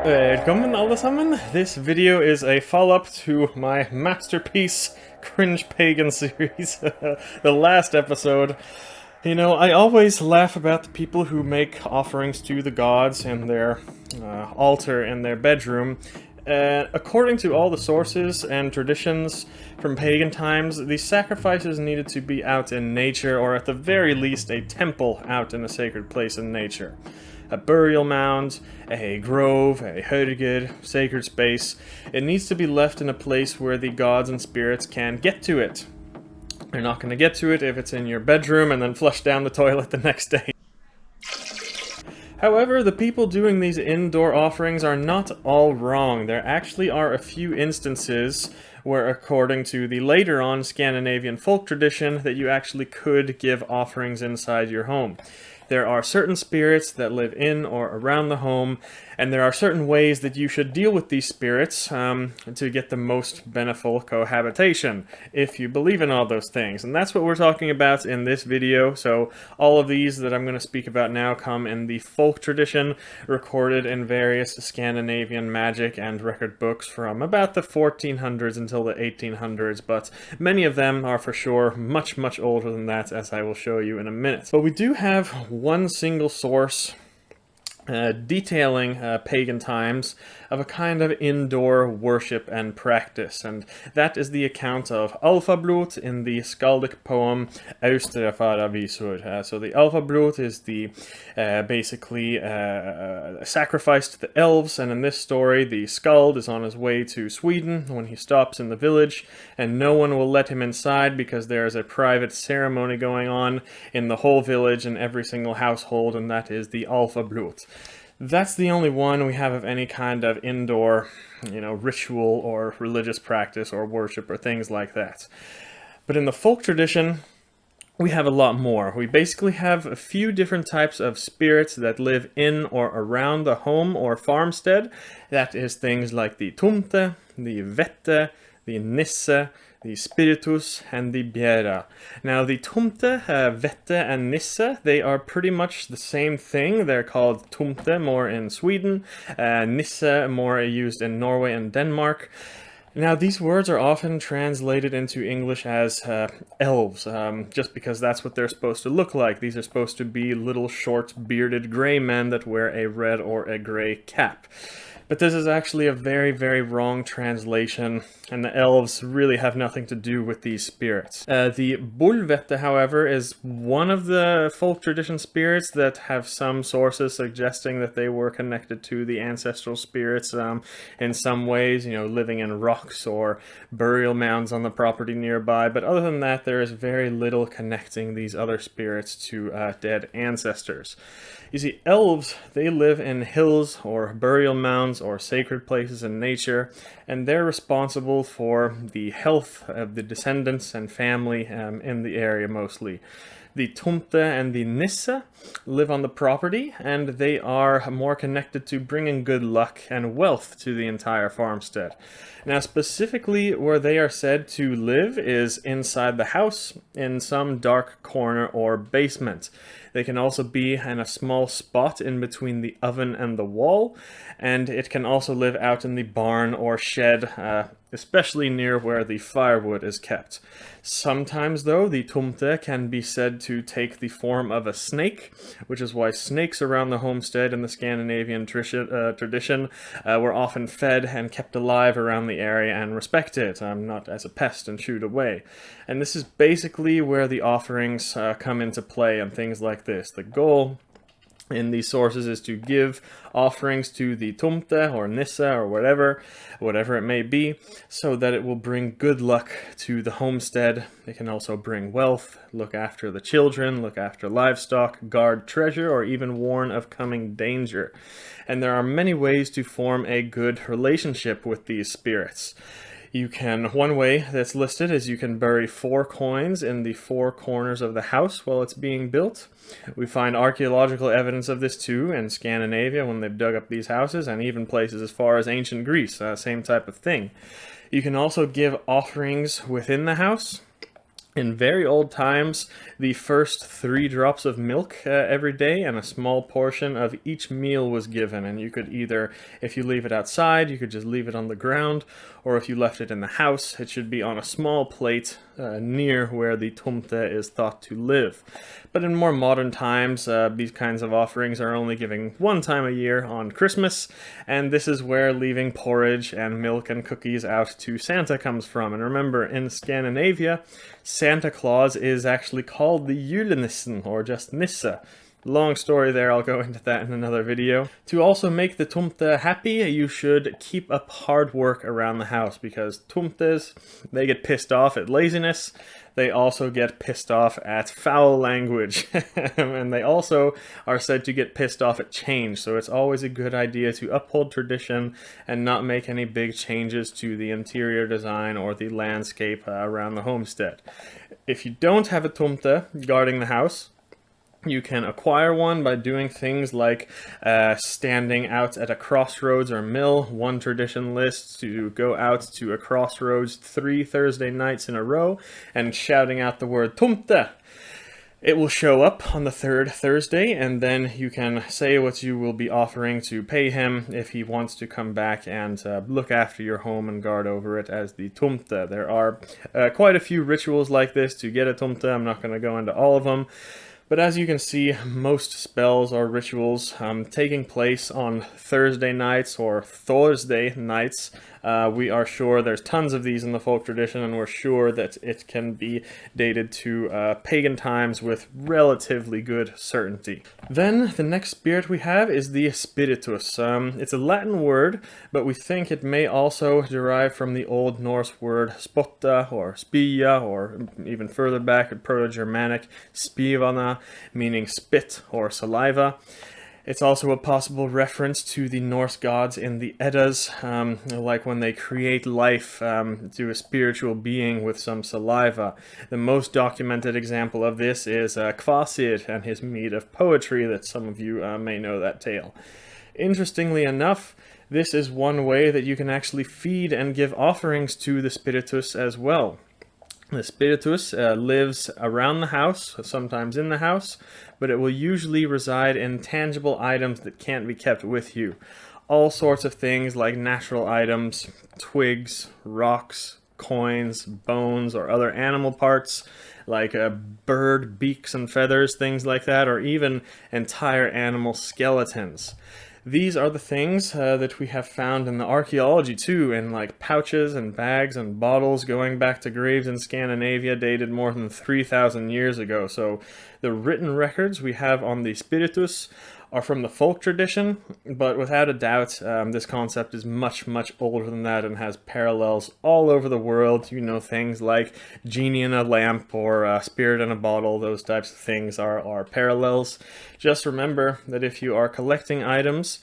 Välkommen allesammen! This video is a follow-up to my masterpiece Cringe Pagan series, the last episode. You know, I always laugh about the people who make offerings to the gods in their altar in their bedroom. According to all the sources and traditions from pagan times, these sacrifices needed to be out in nature, or at the very least a temple out in a sacred place in nature. A burial mound, a grove, a horgr, sacred space. It needs to be left in a place where the gods and spirits can get to it. They're not going to get to it if it's in your bedroom and then flush down the toilet the next day. However, the people doing these indoor offerings are not all wrong. There actually are a few instances where, according to the later on Scandinavian folk tradition, that you actually could give offerings inside your home. There are certain spirits that live in or around the home, and there are certain ways that you should deal with these spirits to get the most beneficial cohabitation, if you believe in all those things. And that's what we're talking about in this video. So all of these that I'm going to speak about now come in the folk tradition, recorded in various Scandinavian magic and record books from about the 1400s until the 1800s, but many of them are for sure much, much older than that, as I will show you in a minute. But we do have one single source detailing pagan times of a kind of indoor worship and practice, and that is the account of Alpha Bloot in the skaldic poem Austrfararvísur. So the Alpha Bloot is the basically sacrifice to the elves, and in this story the skald is on his way to Sweden when he stops in the village, and no one will let him inside because there is a private ceremony going on in the whole village and every single household, and that is the Alpha Bloot. That's the only one we have of any kind of indoor, ritual or religious practice or worship or things like that. But in the folk tradition, we have a lot more. We basically have a few different types of spirits that live in or around the home or farmstead. That is things like the Tumte, the vette, the nisse, the Spiritus, and the bjära. Now the tomte, vette, and nisse, they are pretty much the same thing. They're called tomte more in Sweden, nisse more used in Norway and Denmark. Now these words are often translated into English as elves, just because that's what they're supposed to look like. These are supposed to be little short bearded gray men that wear a red or a gray cap. But this is actually a very, very wrong translation, and the elves really have nothing to do with these spirits. The bullvette, however, is one of the folk tradition spirits that have some sources suggesting that they were connected to the ancestral spirits in some ways, living in rocks or burial mounds on the property nearby. But other than that, there is very little connecting these other spirits to dead ancestors. You see, elves, they live in hills or burial mounds or sacred places in nature, and they're responsible for the health of the descendants and family in the area mostly. The tomte and the nisse live on the property, and they are more connected to bringing good luck and wealth to the entire farmstead. Now, specifically where they are said to live is inside the house, in some dark corner or basement. They can also be in a small spot in between the oven and the wall, and it can also live out in the barn or shed, especially near where the firewood is kept. Sometimes, though, the tomte can be said to take the form of a snake, which is why snakes around the homestead in the Scandinavian tradition were often fed and kept alive around the area and respected, not as a pest and shooed away. And this is basically where the offerings come into play and things like this. The goal in these sources is to give offerings to the tomte or nisse or whatever it may be, so that it will bring good luck to the homestead. It can also bring wealth, look after the children, look after livestock, guard treasure, or even warn of coming danger. And there are many ways to form a good relationship with these spirits. One way that's listed is you can bury 4 coins in the 4 corners of the house while it's being built. We find archaeological evidence of this too in Scandinavia when they've dug up these houses, and even places as far as ancient Greece, same type of thing. You can also give offerings within the house. In very old times, the first 3 drops of milk every day and a small portion of each meal was given. And you could either, if you leave it outside, you could just leave it on the ground, or if you left it in the house, it should be on a small plate near where the tomte is thought to live. But in more modern times, these kinds of offerings are only given 1 time a year on Christmas, and this is where leaving porridge and milk and cookies out to Santa comes from. And remember, in Scandinavia, Santa Claus is actually called the julenissen, or just nisse. Long story there, I'll go into that in another video. To also make the tomte happy, you should keep up hard work around the house, because tomtes, they get pissed off at laziness. They also get pissed off at foul language, and they also are said to get pissed off at change, so it's always a good idea to uphold tradition and not make any big changes to the interior design or the landscape around the homestead. If you don't have a tomte guarding the house, you can acquire one by doing things like standing out at a crossroads or mill. One tradition lists to go out to a crossroads 3 Thursday nights in a row and shouting out the word tomte. It will show up on the 3rd Thursday, and then you can say what you will be offering to pay him if he wants to come back and look after your home and guard over it as the tomte. There are quite a few rituals like this to get a tomte. I'm not going to go into all of them. But as you can see, most spells or rituals taking place on Thursday nights or Thursday nights. We are sure there's tons of these in the folk tradition, and we're sure that it can be dated to pagan times with relatively good certainty. Then the next spirit we have is the Spiritus. It's a Latin word, but we think it may also derive from the Old Norse word spotta or spia, or even further back at Proto-Germanic spivana, meaning spit or saliva. It's also a possible reference to the Norse gods in the Eddas, like when they create life to a spiritual being with some saliva. The most documented example of this is Kvasir and his mead of poetry, that some of you may know that tale. Interestingly enough, this is one way that you can actually feed and give offerings to the Spiritus as well. The Spiritus lives around the house, sometimes in the house, but it will usually reside in tangible items that can't be kept with you. All sorts of things like natural items, twigs, rocks, coins, bones, or other animal parts, like bird beaks and feathers, things like that, or even entire animal skeletons. These are the things that we have found in the archaeology too, in like pouches and bags and bottles going back to graves in Scandinavia dated more than 3,000 years ago. So the written records we have on the Spiritus are from the folk tradition, but without a doubt this concept is much, much older than that and has parallels all over the world. You know, things like genie in a lamp or spirit in a bottle, those types of things are parallels. Just remember that if you are collecting items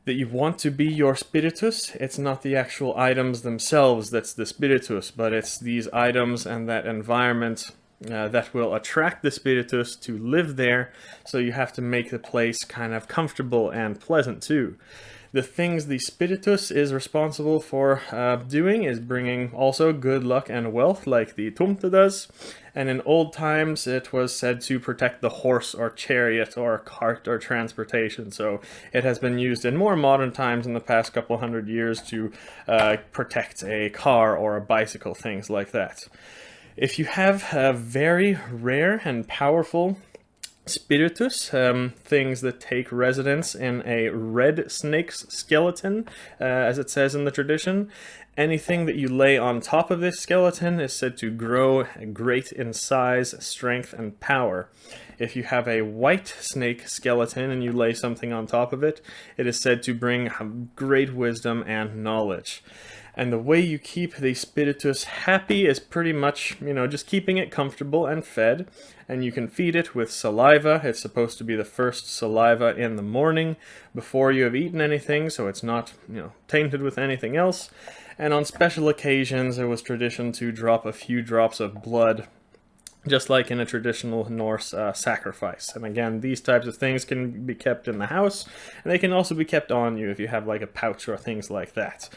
that you want to be your Spiritus, it's not the actual items themselves that's the Spiritus, but it's these items and that environment that will attract the Spiritus to live there, so you have to make the place kind of comfortable and pleasant too. The things the Spiritus is responsible for doing is bringing also good luck and wealth, like the tomte does. And in old times, it was said to protect the horse or chariot or cart or transportation. So it has been used in more modern times in the past couple hundred years to protect a car or a bicycle, things like that. If you have a very rare and powerful Spiritus, things that take residence in a red snake's skeleton, as it says in the tradition, anything that you lay on top of this skeleton is said to grow great in size, strength, and power. If you have a white snake skeleton and you lay something on top of it, it is said to bring great wisdom and knowledge. And the way you keep the Spiritus happy is pretty much, just keeping it comfortable and fed. And you can feed it with saliva. It's supposed to be the first saliva in the morning before you have eaten anything, so it's not, tainted with anything else. And on special occasions, it was tradition to drop a few drops of blood, just like in a traditional Norse sacrifice. And again, these types of things can be kept in the house, and they can also be kept on you if you have like a pouch or things like that.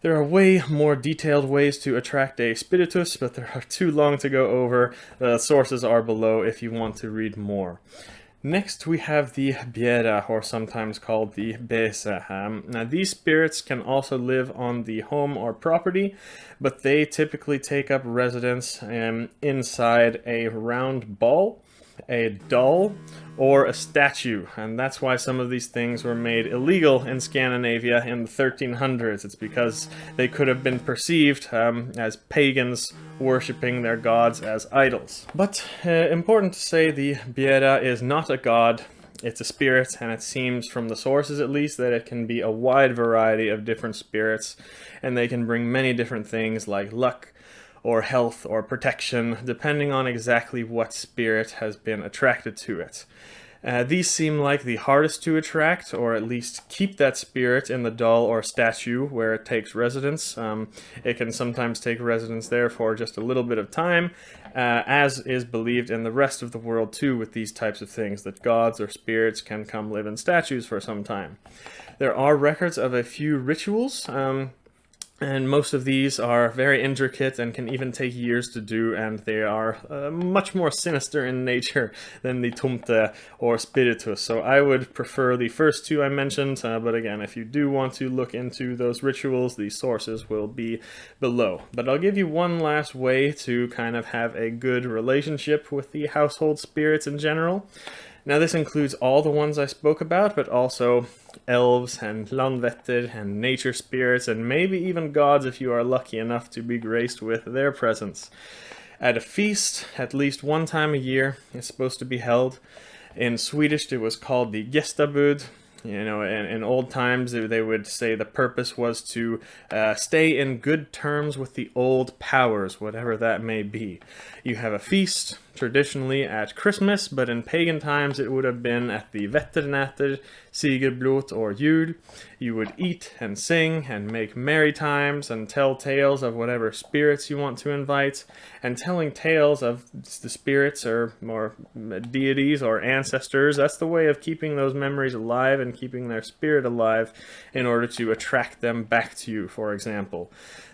There are way more detailed ways to attract a Spiritus, but they are too long to go over. The sources are below if you want to read more. Next we have the bjära, or sometimes called the Bessem. Now these spirits can also live on the home or property, but they typically take up residence inside a round ball, a doll, or a statue, and that's why some of these things were made illegal in Scandinavia in the 1300s. It's because they could have been perceived as pagans worshipping their gods as idols. But important to say, the bjära is not a god. It's a spirit, and it seems from the sources at least that it can be a wide variety of different spirits, and they can bring many different things like luck or health or protection, depending on exactly what spirit has been attracted to it. These seem like the hardest to attract, or at least keep that spirit in the doll or statue where it takes residence. It can sometimes take residence there for just a little bit of time, as is believed in the rest of the world too with these types of things, that gods or spirits can come live in statues for some time. There are records of a few rituals, and most of these are very intricate and can even take years to do, and they are much more sinister in nature than the Tumte or Spiritus. So I would prefer the first two I mentioned, but again, if you do want to look into those rituals, the sources will be below. But I'll give you one last way to kind of have a good relationship with the household spirits in general. Now this includes all the ones I spoke about, but also elves and landvetter and nature spirits, and maybe even gods if you are lucky enough to be graced with their presence. At a feast, at least one time a year, it's supposed to be held. In Swedish it was called the gestabud. You know, in old times they would say the purpose was to stay in good terms with the old powers, whatever that may be. You have a feast, traditionally at Christmas, but in pagan times it would have been at the vette, Bloot, or Jul. You would eat and sing and make merry times and tell tales of whatever spirits you want to invite. And telling tales of the spirits or more deities or ancestors, that's the way of keeping those memories alive and keeping their spirit alive in order to attract them back to you, for example.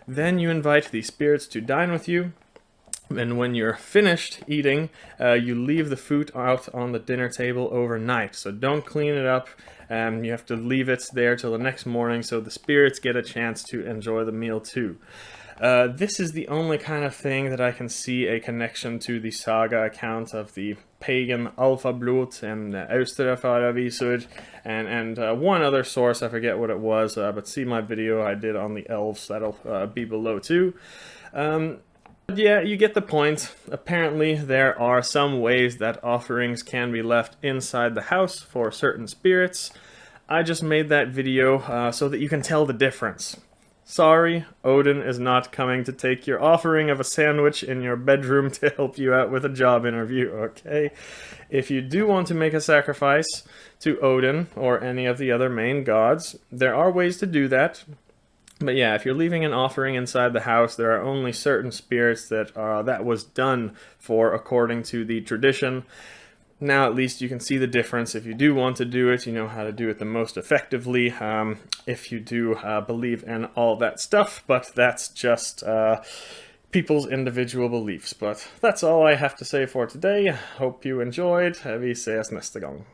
Then you invite the spirits to dine with you. And when you're finished eating, you leave the food out on the dinner table overnight. So don't clean it up. You have to leave it there till the next morning so the spirits get a chance to enjoy the meal too. This is the only kind of thing that I can see a connection to the saga account of the pagan Alpha Bloot and Austrfararvísur, and one other source, I forget what it was, but see my video I did on the elves, that'll be below too. Yeah, you get the point. Apparently there are some ways that offerings can be left inside the house for certain spirits. I just made that video so that you can tell the difference. Sorry, Odin is not coming to take your offering of a sandwich in your bedroom to help you out with a job interview, okay? If you do want to make a sacrifice to Odin or any of the other main gods, there are ways to do that. But yeah, if you're leaving an offering inside the house, there are only certain spirits that was done for according to the tradition. Now at least you can see the difference. If you do want to do it, you know how to do it the most effectively, if you do believe in all that stuff, but that's just people's individual beliefs. But that's all I have to say for today. Hope you enjoyed. Vi ses nästa gång.